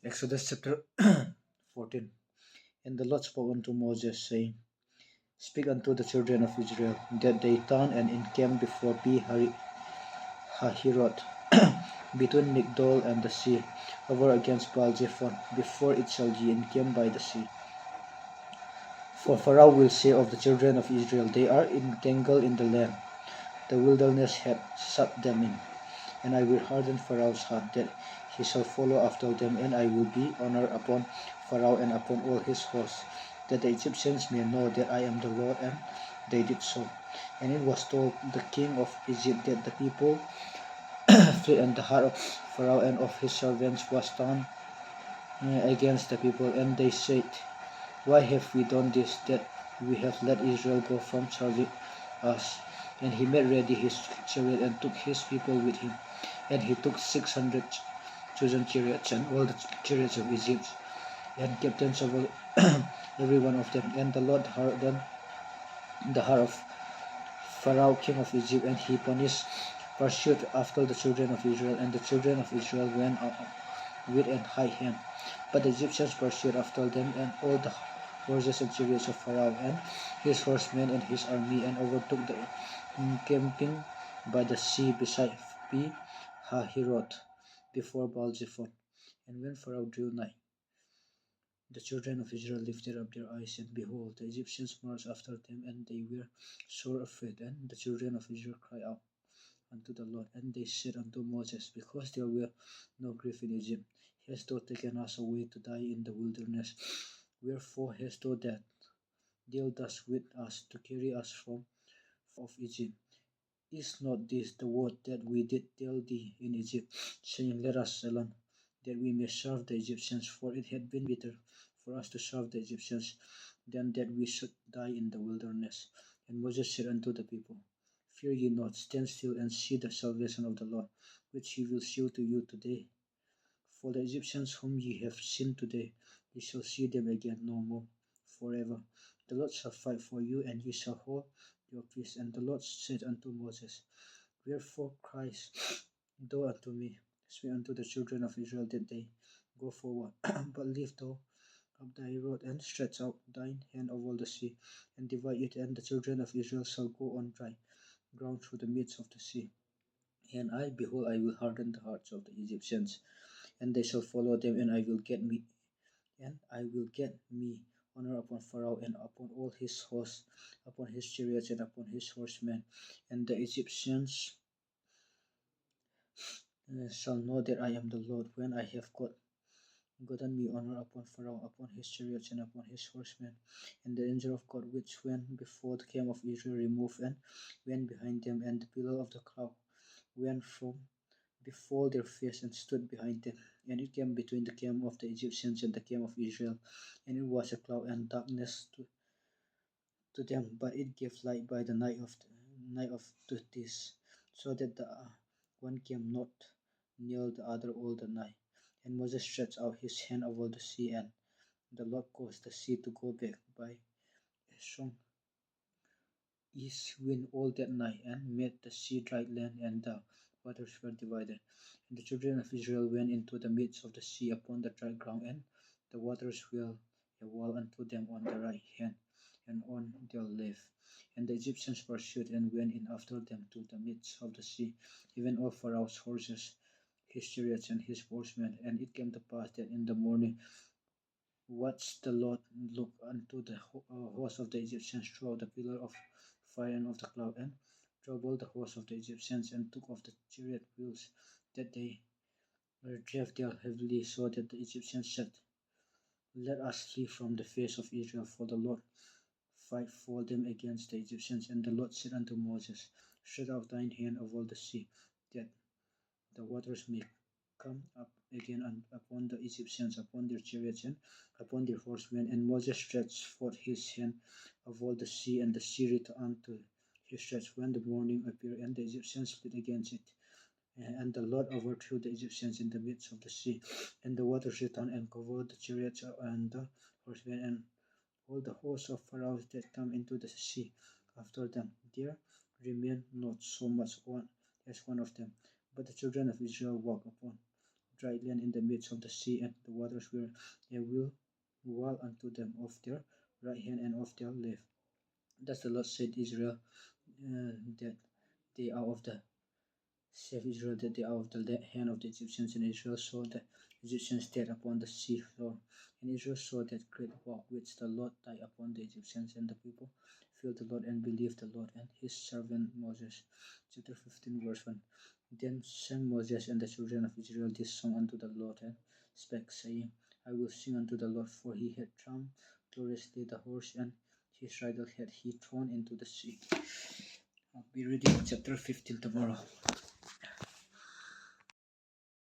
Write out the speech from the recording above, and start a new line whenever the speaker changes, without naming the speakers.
Exodus chapter 14. And the Lord spoke unto Moses, saying, Speak unto the children of Israel, that they turn and encamp before Hahiroth, between Migdol and the sea, over against Baal-zephon, before it shall ye encamp by the sea. For Pharaoh will say of the children of Israel, They are entangled in the land, the wilderness hath shut them in. And I will harden Pharaoh's heart, that he shall follow after them, and I will be honored upon Pharaoh and upon all his hosts, that the Egyptians may know that I am the Lord. And they did so. And it was told the king of Egypt that the people fled, and the heart of Pharaoh and of his servants was turned against the people. And they said, Why have we done this, that we have let Israel go from serving us? And he made ready his chariot and took his people with him. And he took 600 chosen chariots and all the chariots of Egypt, and captains of every one of them. And the Lord hardened the heart of Pharaoh king of Egypt, and he pursued after the children of Israel. And the children of Israel went out with an high hand. But the Egyptians pursued after them, and all the horses and chariots of Pharaoh, and his horsemen and his army, and overtook the encamping by the sea beside Hahiroth, before Baal-zephon. And when Pharaoh drew nigh, the children of Israel lifted up their eyes, and behold, the Egyptians marched after them, and they were sore afraid. And the children of Israel cried out unto the Lord, and they said unto Moses, Because there were no grief in Egypt, hast thou taken us away to die in the wilderness? Wherefore hast thou dealt thus with us, to carry us from of Egypt? Is not this the word that we did tell thee in Egypt, saying, Let us sail on, that we may serve the Egyptians? For it had been better for us to serve the Egyptians than that we should die in the wilderness. And Moses said unto the people, Fear ye not, stand still and see the salvation of the Lord, which he will shew to you today. For the Egyptians whom ye have seen today, ye shall see them again no more forever. The Lord shall fight for you, and ye shall hold your peace. And the Lord said unto Moses, Wherefore criest thou unto me? Speak unto the children of Israel that they go forward. But lift thou up thy rod, and stretch out thine hand over the sea, and divide it, and the children of Israel shall go on dry ground through the midst of the sea. And I, behold, I will harden the hearts of the Egyptians, and they shall follow them, and I will get me honor upon Pharaoh and upon all his hosts, upon his chariots and upon his horsemen. And the Egyptians shall know that I am the Lord, when I have gotten me honor upon Pharaoh, upon his chariots and upon his horsemen. And the angel of God which went before the camp of Israel removed and went behind them, and the pillar of the cloud went from before their face and stood behind them. And it came between the camp of the Egyptians and the camp of Israel, and it was a cloud and darkness to them, but it gave light by the night of to this, so that the one came not near the other all the night. And Moses stretched out his hand over the sea, and the Lord caused the sea to go back by a strong east wind all that night, and made the sea dry land, and the waters were divided. And the children of Israel went into the midst of the sea upon the dry ground, and the waters were a wall unto them on the right hand and on their left. And the Egyptians pursued and went in after them to the midst of the sea, even all Pharaoh's horses, his chariots, and his horsemen. And it came to pass that in the morning watched the Lord look unto the host of the Egyptians through the pillar of fire and of the cloud, and troubled the host of the Egyptians, and took off the chariot wheels, that they drave there heavily, so that the Egyptians said, Let us flee from the face of Israel, for the Lord fight for them against the Egyptians. And the Lord said unto Moses, Stretch out thine hand over the sea, that the waters may come up again upon the Egyptians, upon their chariots, and upon their horsemen. And Moses stretched forth his hand over the sea, and the sea returned to his stretch when the morning appeared, and the Egyptians fled against it. And the Lord overthrew the Egyptians in the midst of the sea, and the waters returned and covered the chariots and the horsemen, and all the hosts of Pharaoh that come into the sea after them. There remained not so much one as one of them. But the children of Israel walked upon dry land in the midst of the sea, and the waters were a wall unto them of their right hand and of their left. Thus the Lord said Israel that they are of the save Israel that they are of the hand of the Egyptians, and Israel saw the Egyptians dead upon the sea floor. And Israel saw that great war which the Lord died upon the Egyptians, and the people feared the Lord and believed the Lord and his servant Moses. Chapter 15, verse 1. Then sang Moses and the children of Israel this song unto the Lord, and spake, saying, I will sing unto the Lord, for he hath trampled gloriously the horse, and his rider hath he thrown into the sea. I'll be reading chapter 15 tomorrow.